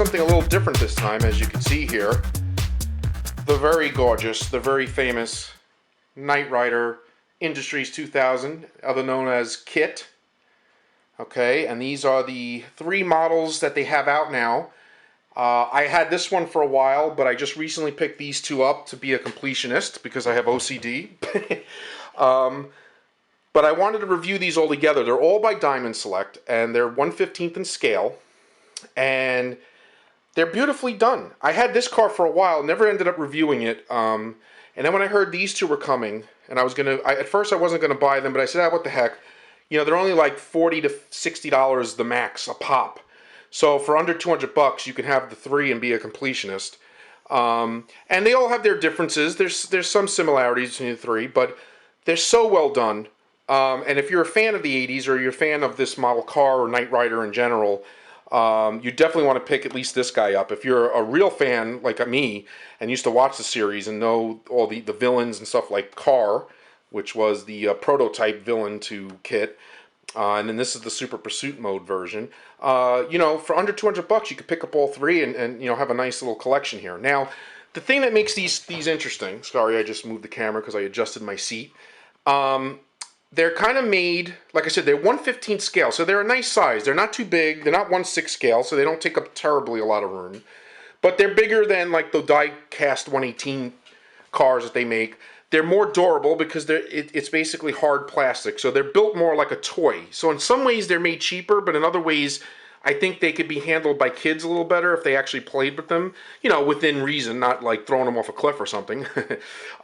something a little different this time, as you can see here. The very gorgeous, the very famous Knight Rider Industries 2000, other known as KITT. Okay, and these are the 3 models that they have out now. I had this one for a while, but I just recently picked these 2 up to be a completionist because I have OCD. But I wanted to review these all together. They're all by Diamond Select, and they're 1/15th in scale, and they're beautifully done. I had this car for a while, never ended up reviewing it, and then when I heard these 2 were coming, and I was at first I wasn't gonna buy them, but I said, what the heck, you know, they're only like $40 to $60 the max a pop. So for under 200 bucks, you can have the 3 and be a completionist. And they all have their differences. There's some similarities between the 3, but they're so well done. And if you're a fan of the 80s, or you're a fan of this model car or Knight Rider in general, you definitely want to pick at least this guy up. If you're a real fan like me and used to watch the series and know all the villains and stuff like KARR, which was the prototype villain to KITT, and then this is the Super Pursuit Mode version. You know, for under 200 bucks, you could pick up all 3 and you know, have a nice little collection here. Now, the thing that makes these interesting, sorry, I just moved the camera because I adjusted my seat. They're kind of made, like I said, they're 1/15 scale, so they're a nice size. They're not too big. They're not 1/6 scale, so they don't take up terribly a lot of room. But they're bigger than like the die-cast 1/18 cars that they make. They're more durable because it's basically hard plastic, so they're built more like a toy. So in some ways they're made cheaper, but in other ways I think they could be handled by kids a little better if they actually played with them, you know, within reason, not like throwing them off a cliff or something.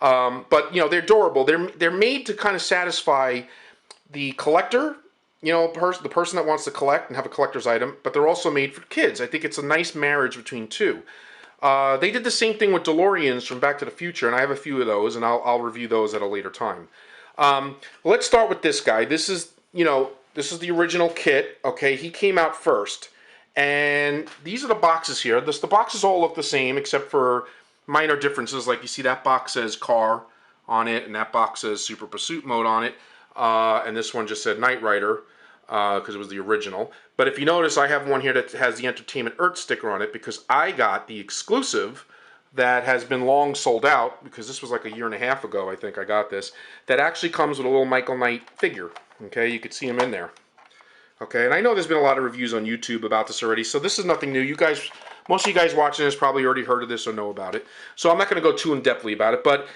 But you know, they're durable. They're made to kind of satisfy the collector, you know, the person that wants to collect and have a collector's item. But they're also made for kids. I think it's a nice marriage between 2. They did the same thing with DeLoreans from Back to the Future, and I have a few of those, and I'll review those at a later time. Let's start with this guy. This is, you know, this is the original KITT. Okay, he came out first, and these are the boxes here. The boxes all look the same except for minor differences. Like you see, that box says KARR on it, and that box says Super Pursuit Mode on it, and this one just said Knight Rider because it was the original. But if you notice, I have one here that has the Entertainment Earth sticker on it because I got the exclusive that has been long sold out, because this was like a year and a half ago, I think I got this, that actually comes with a little Michael Knight figure. Okay, you could see him in there. Okay, and I know there's been a lot of reviews on YouTube about this already, so this is nothing new. You guys, most of you guys watching this probably already heard of this or know about it. So I'm not going to go too in-depthly about it, but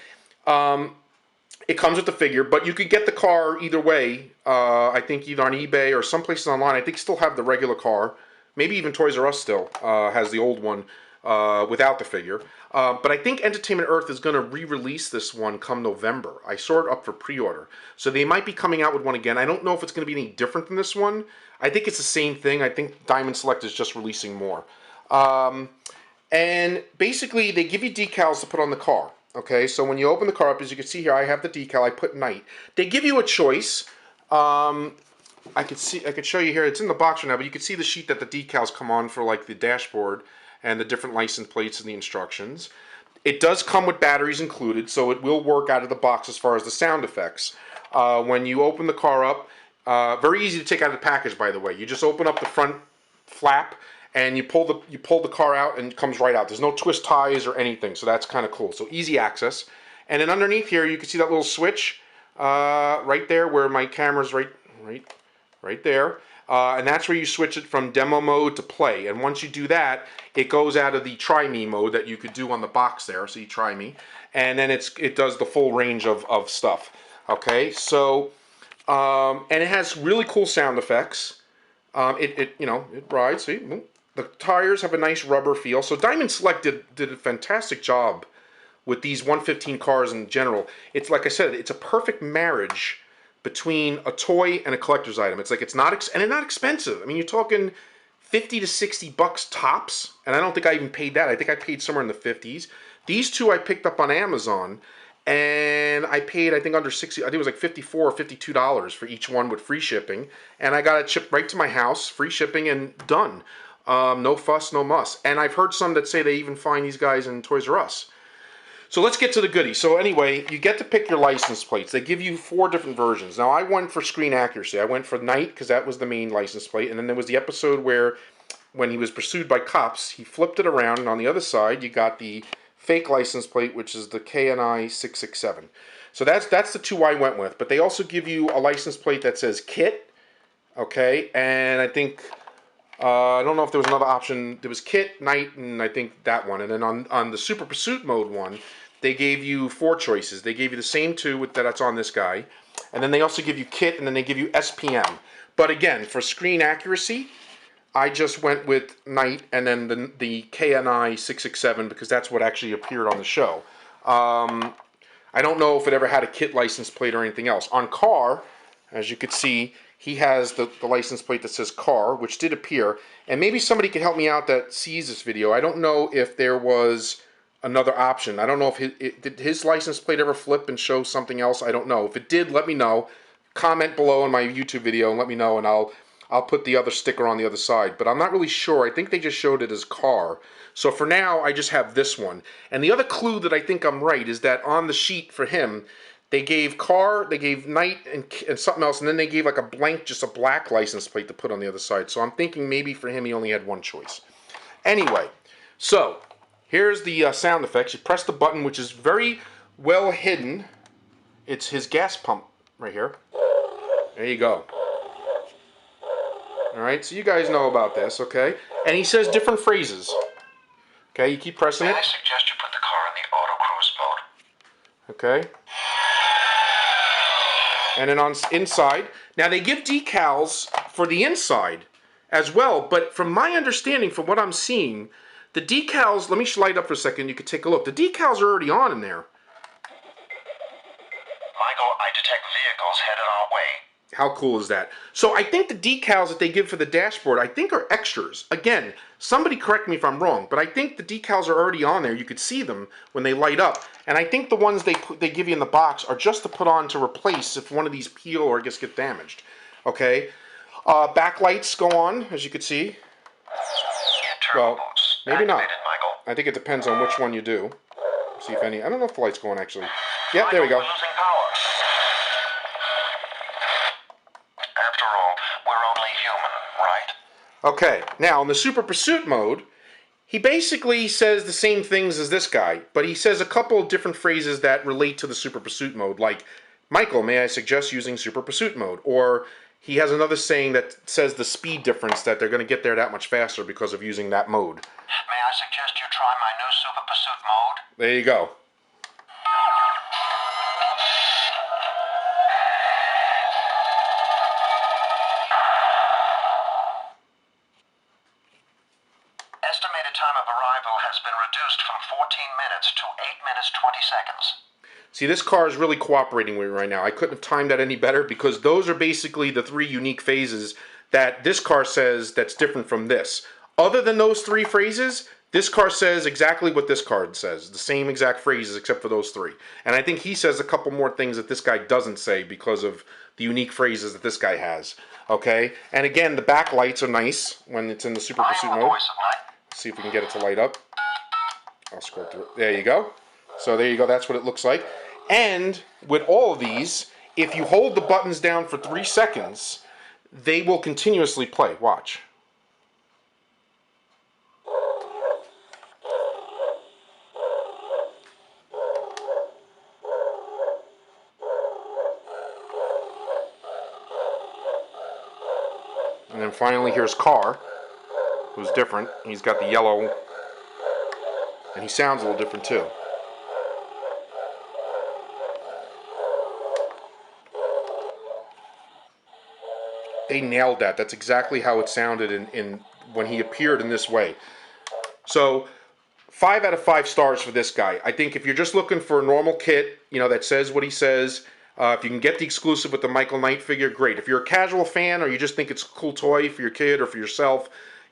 it comes with the figure. But you could get the car either way. I think either on eBay or some places online. I think still have the regular car. Maybe even Toys R Us still has the old one without the figure. But I think Entertainment Earth is going to re-release this one come November. I saw it up for pre-order. So they might be coming out with one again. I don't know if it's going to be any different than this one. I think it's the same thing. I think Diamond Select is just releasing more. And basically, they give you decals to put on the car. Okay, so when you open the car up, as you can see here, I have the decal. I put Knight. They give you a choice. I could show you here. It's in the box right now, but you can see the sheet that the decals come on for, like the dashboard and the different license plates and the instructions. It does come with batteries included, so it will work out of the box as far as the sound effects. When you open the car up, very easy to take out of the package, by the way. You just open up the front flap and you pull the car out, and it comes right out. There's no twist ties or anything, so that's kind of cool. So easy access. And then underneath here, you can see that little switch right there, where my camera's right there. And that's where you switch it from demo mode to play. And once you do that, it goes out of the try me mode that you could do on the box there. So you try me, and then it does the full range of stuff. Okay, so and it has really cool sound effects. You know, it rides. See, the tires have a nice rubber feel. So Diamond Select did a fantastic job with these 1/15 cars in general. It's like I said, it's a perfect marriage between a toy and a collector's item. It's like it's not expensive. I mean, you're talking 50 to 60 bucks tops, and I don't think I even paid that. I think I paid somewhere in the 50s. These 2 I picked up on Amazon, and I paid, I think, under 60. I think it was like $54 or $52 for each one with free shipping, and I got it shipped right to my house, free shipping, and done. No fuss, no muss. And I've heard some that say they even find these guys in Toys R Us. So let's get to the goodies. So anyway, you get to pick your license plates. They give you 4 different versions. Now, I went for screen accuracy. I went for Knight because that was the main license plate. And then there was the episode where when he was pursued by cops, he flipped it around, and on the other side, you got the fake license plate, which is the KNI 667. So that's the two I went with. But they also give you a license plate that says KITT, okay? And I think, I don't know if there was another option. There was KITT, Night, and I think that one. And then on the Super Pursuit Mode one, they gave you 4 choices. They gave you the same 2 that's on this guy. And then they also give you KITT, and then they give you SPM. But again, for screen accuracy, I just went with Night and then the KNI 667 because that's what actually appeared on the show. I don't know if it ever had a KITT license plate or anything else. On KARR, as you could see, he has the license plate that says KARR, which did appear. And maybe somebody could help me out that sees this video. I don't know if there was another option. I don't know if did his license plate ever flip and show something else. I don't know. If it did, let me know. Comment below in my YouTube video and let me know, and I'll put the other sticker on the other side. But I'm not really sure. I think they just showed it as KARR. So for now, I just have this one. And the other clue that I think I'm right is that on the sheet for him, they gave KARR, they gave Night, and something else, and then they gave like a blank, just a black license plate to put on the other side. So I'm thinking maybe for him he only had one choice. Anyway, so here's the sound effects. You press the button, which is very well hidden. It's his gas pump right here. There you go. Alright, so you guys know about this, okay? And he says different phrases. Okay, you keep pressing it. May I suggest you put the car in the auto cruise mode? Okay. And then on inside. Now they give decals for the inside as well, but from my understanding, from what I'm seeing, the decals, let me light up for a second, you can take a look. The decals are already on in there. Michael, I detect vehicles headed our way. How cool is that? So I think the decals that they give for the dashboard, I think are extras. Again, somebody correct me if I'm wrong, but I think the decals are already on there. You could see them when they light up. And I think the ones they give you in the box are just to put on to replace if one of these peel or just get damaged. Okay? Backlights go on, as you can see. Turbo Well, boost maybe not. activated, Michael. I think it depends on which one you do. See if any. I don't know if the light's going actually. Yep, there we go. Michael, we're losing power. After all, we're only human, right? Okay, now in the Super Pursuit mode, he basically says the same things as this guy, but he says a couple of different phrases that relate to the Super Pursuit mode, like, Michael, may I suggest using Super Pursuit mode? Or he has another saying that says the speed difference, that they're going to get there that much faster because of using that mode. May I suggest you try my new Super Pursuit mode? There you go. Estimated time of arrival has been reduced from 14 minutes to 8 minutes 20 seconds. See, this car is really cooperating with me right now. I couldn't have timed that any better because those are basically the 3 unique phases that this car says that's different from this. Other than those 3 phrases, this car says exactly what this card says. The same exact phrases except for those 3. And I think he says a couple more things that this guy doesn't say because of the unique phrases that this guy has. Okay? And again, the backlights are nice when it's in the Super Pursuit I am the mode. voice of night. See if we can get it to light up. I'll scroll through it. There you go. So there you go. That's what it looks like. And with all of these, if you hold the buttons down for 3 seconds, they will continuously play. Watch. And then finally, here's KARR, who's different. He's got the yellow, and he sounds a little different too. They nailed that. That's exactly how it sounded in when he appeared in this way. So 5 out of 5 stars for this guy. I think if you're just looking for a normal kit, you know, that says what he says, if you can get the exclusive with the Michael Knight figure, great. If you're a casual fan or you just think it's a cool toy for your kid or for yourself,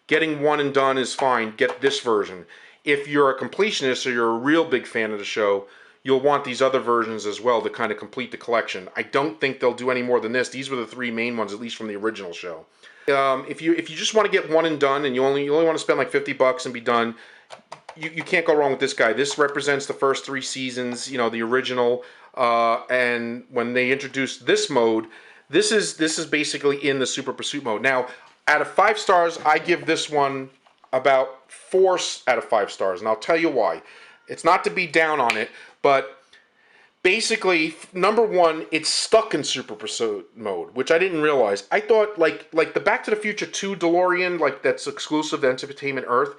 getting one and done is fine. Get this version. If you're a completionist or you're a real big fan of the show, you'll want these other versions as well to kind of complete the collection. I don't think they'll do any more than this. These were the 3 main ones, at least from the original show. If you just want to get one and done, and you only want to spend like $50 and be done, you can't go wrong with this guy. This represents the first 3 seasons, you know, the original. And when they introduced this mode, this is basically in the Super Pursuit mode. Now, out of 5 stars, I give this one about 4 out of 5 stars, and I'll tell you why. It's not to be down on it, but basically, number one, it's stuck in Super Pursuit mode, which I didn't realize. I thought like the Back to the Future 2 DeLorean, like that's exclusive to Entertainment Earth.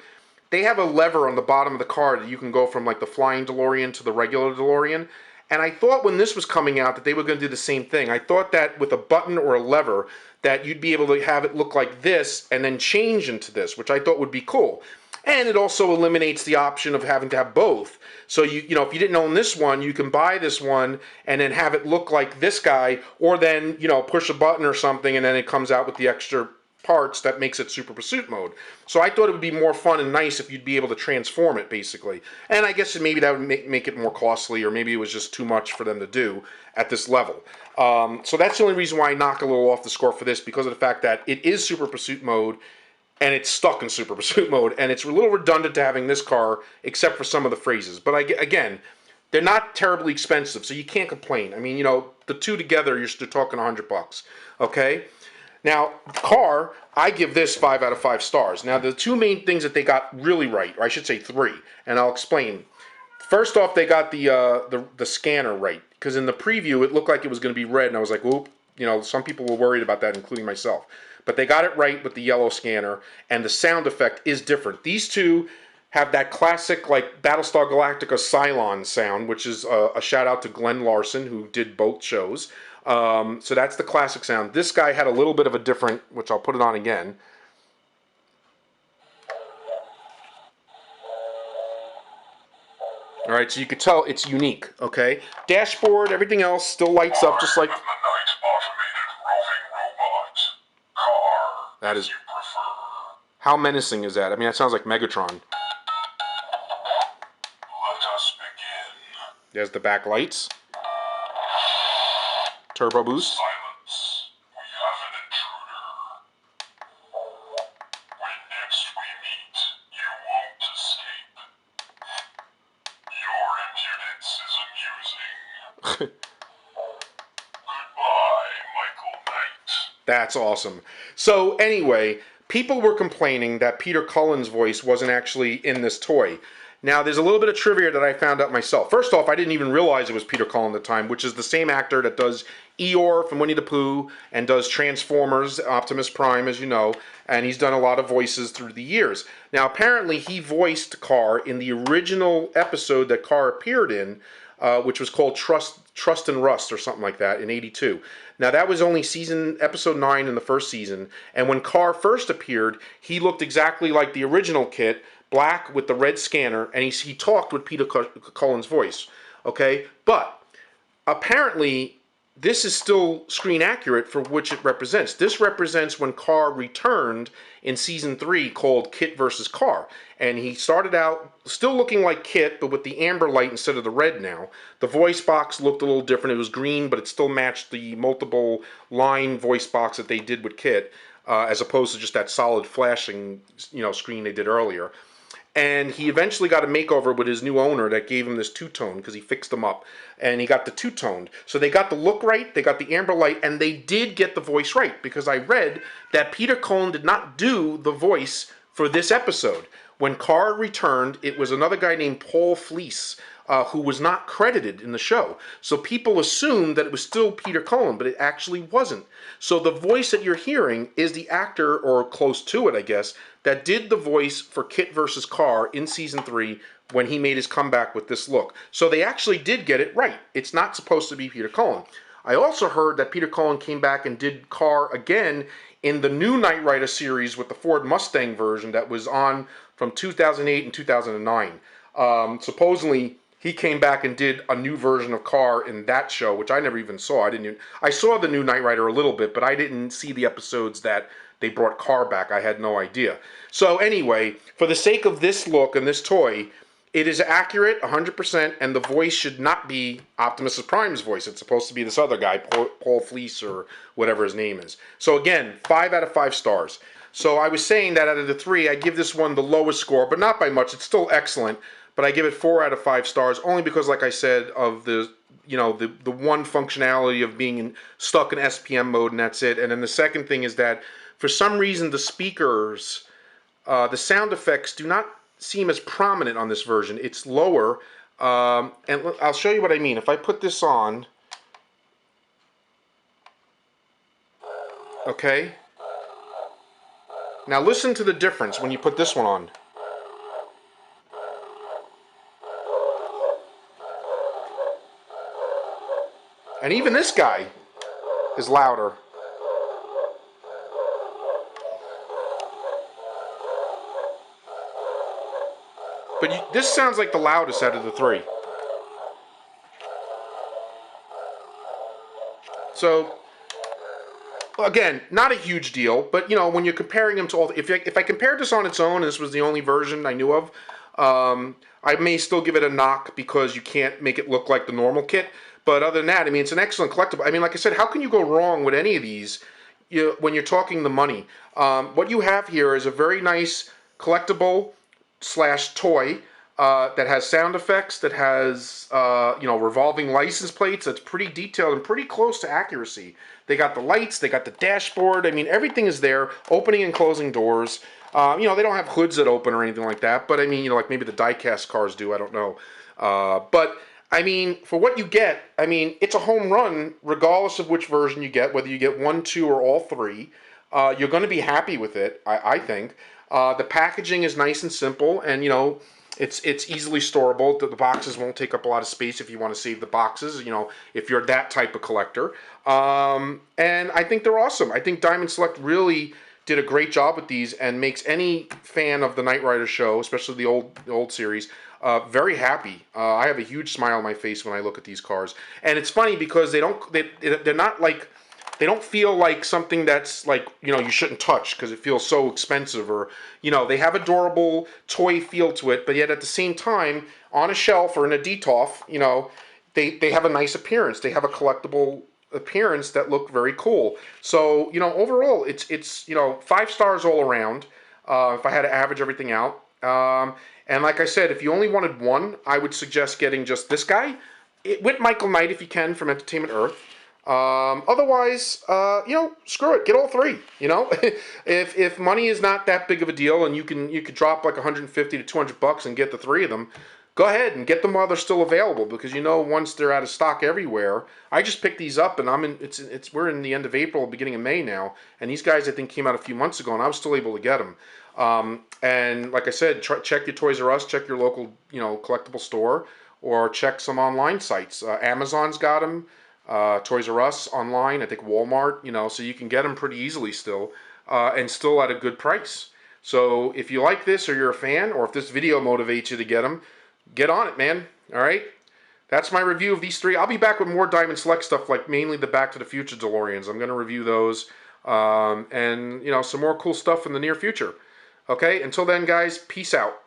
They have a lever on the bottom of the car that you can go from like the flying DeLorean to the regular DeLorean. And I thought when this was coming out that they were going to do the same thing. I thought that with a button or a lever that you'd be able to have it look like this and then change into this, which I thought would be cool. And it also eliminates the option of having to have both. So you know if you didn't own this one, you can buy this one and then have it look like this guy, or then push a button or something and then it comes out with the extra parts that makes it Super Pursuit mode. So I thought it would be more fun and nice if you'd be able to transform it basically. And I guess maybe that would make it more costly, or maybe it was just too much for them to do at this level. So that's the only reason why I knock a little off the score for this, because of the fact that it is Super Pursuit mode and it's stuck in Super Pursuit mode, and it's a little redundant to having this car, except for some of the phrases. But again, they're not terribly expensive, so you can't complain. I mean, the two together, you're still talking $100. Okay. Now, KARR, I give this 5 out of 5 stars. Now, the two main things that they got really right, or I should say three, and I'll explain. First off, they got the scanner right, because in the preview it looked like it was going to be red, and I was like, "Oop!" Some people were worried about that, including myself. But they got it right with the yellow scanner, and the sound effect is different. These two have that classic like Battlestar Galactica Cylon sound, which is a shout out to Glenn Larson, who did both shows. So that's the classic sound. This guy had a little bit of a different, which I'll put it on again. All right, so you could tell it's unique. Okay, dashboard, everything else still lights up just like. The night automated roving robot. KARR, That as is. you prefer. How menacing is that? I mean, that sounds like Megatron. Let us begin. There's the back lights. Turbo boost. Silence. We have an intruder. When next we meet, you won't escape. Your impudence is amusing. Goodbye, Michael Knight. That's awesome. So anyway, people were complaining that Peter Cullen's voice wasn't actually in this toy. Now, there's a little bit of trivia that I found out myself. First off, I didn't even realize it was Peter Cullen at the time, which is the same actor that does Eeyore from Winnie the Pooh and does Transformers, Optimus Prime, as you know, and he's done a lot of voices through the years. Now, apparently, he voiced KARR in the original episode that KARR appeared in, which was called Trust and Rust or something like that in '82. Now that was only episode 9 in the first season, and when KARR first appeared, he looked exactly like the original KITT, black with the red scanner, and he talked with Peter Cullen's voice. Okay, but apparently this is still screen accurate for which it represents. This represents when KARR returned in season 3 called KITT versus KARR. And he started out still looking like KITT, but with the amber light instead of the red now. The voice box looked a little different. It was green, but it still matched the multiple line voice box that they did with KITT, as opposed to just that solid flashing screen they did earlier. And he eventually got a makeover with his new owner that gave him this two-tone because he fixed them up. And he got the two-toned. So they got the look right, they got the amber light, and they did get the voice right. Because I read that Peter Cullen did not do the voice for this episode. When KARR returned, it was another guy named Paul Fleece, who was not credited in the show. So people assumed that it was still Peter Cullen, but it actually wasn't. So the voice that you're hearing is the actor, or close to it, I guess, that did the voice for KITT versus KARR in season 3 when he made his comeback with this look. So they actually did get it right. It's not supposed to be Peter Cullen. I also heard that Peter Cullen came back and did KARR again in the new Knight Rider series with the Ford Mustang version that was on from 2008 and 2009. Supposedly, he came back and did a new version of KARR in that show, which I never even saw. I saw the new Knight Rider a little bit, but I didn't see the episodes that they brought KARR back. I had no idea. So anyway, for the sake of this look and this toy, it is accurate 100%, and the voice should not be Optimus Prime's voice. It's supposed to be this other guy, Paul Fleece, or whatever his name is. So again, 5 out of 5 stars. So I was saying that out of the 3, I give this one the lowest score, but not by much. It's still excellent, but I give it 4 out of 5 stars, only because, like I said, of the one functionality of being stuck in SPM mode, and that's it. And then the second thing is that for some reason the speakers, the sound effects do not seem as prominent on this version. It's lower, and I'll show you what I mean. If I put this on, okay? Now listen to the difference when you put this one on. And even this guy is louder. But this sounds like the loudest out of the three. So, again, not a huge deal, but you know, when you're comparing them to all, if I compared this on its own, and this was the only version I knew of, I may still give it a knock because you can't make it look like the normal kit. But other than that, I mean, it's an excellent collectible. I mean, like I said, how can you go wrong with any of these when you're talking the money? What you have here is a very nice collectible slash toy that has sound effects, that has you know, revolving license plates. That's pretty detailed and pretty close to accuracy. They got the lights, they got the dashboard. I mean, everything is there. Opening and closing doors. You know, they don't have hoods that open or anything like that. But I mean, you know, like maybe the die-cast cars do. I don't know. But I mean, for what you get, I mean, it's a home run, regardless of which version you get, whether you get 1, 2, or all 3. You're going to be happy with it, I think. The packaging is nice and simple, and you know, it's easily storable. The boxes won't take up a lot of space if you want to save the boxes, you know, if you're that type of collector. And I think they're awesome. I think Diamond Select really did a great job with these and makes any fan of the Knight Rider show, especially the old series, very happy. I have a huge smile on my face when I look at these cars. And it's funny because they're not like, they don't feel like something that's like, you know, you shouldn't touch because it feels so expensive, or, you know, they have adorable toy feel to it, but yet at the same time, on a shelf or in a DTOF, you know, they have a nice appearance. They have a collectible appearance that look very cool. So, you know, overall, it's you know, 5 stars all around, if I had to average everything out. And like I said, if you only wanted one, I would suggest getting just this guy, with Michael Knight if you can, from Entertainment Earth. Otherwise, you know, screw it. Get all 3. You know, if money is not that big of a deal, and you could drop like 150 to 200 bucks and get the 3 of them, go ahead and get them while they're still available, because you know, once they're out of stock everywhere. I just picked these up, and we're in the end of April, beginning of May now, and these guys I think came out a few months ago, and I was still able to get them. And like I said, check your Toys R Us, check your local, you know, collectible store, or check some online sites. Amazon's got them. Toys R Us online, I think Walmart, you know, so you can get them pretty easily still, and still at a good price. So if you like this, or you're a fan, or if this video motivates you to get them, get on it, man. All right? That's my review of these 3. I'll be back with more Diamond Select stuff, like mainly the Back to the Future DeLoreans. I'm going to review those, and, you know, some more cool stuff in the near future. Okay? Until then, guys, peace out.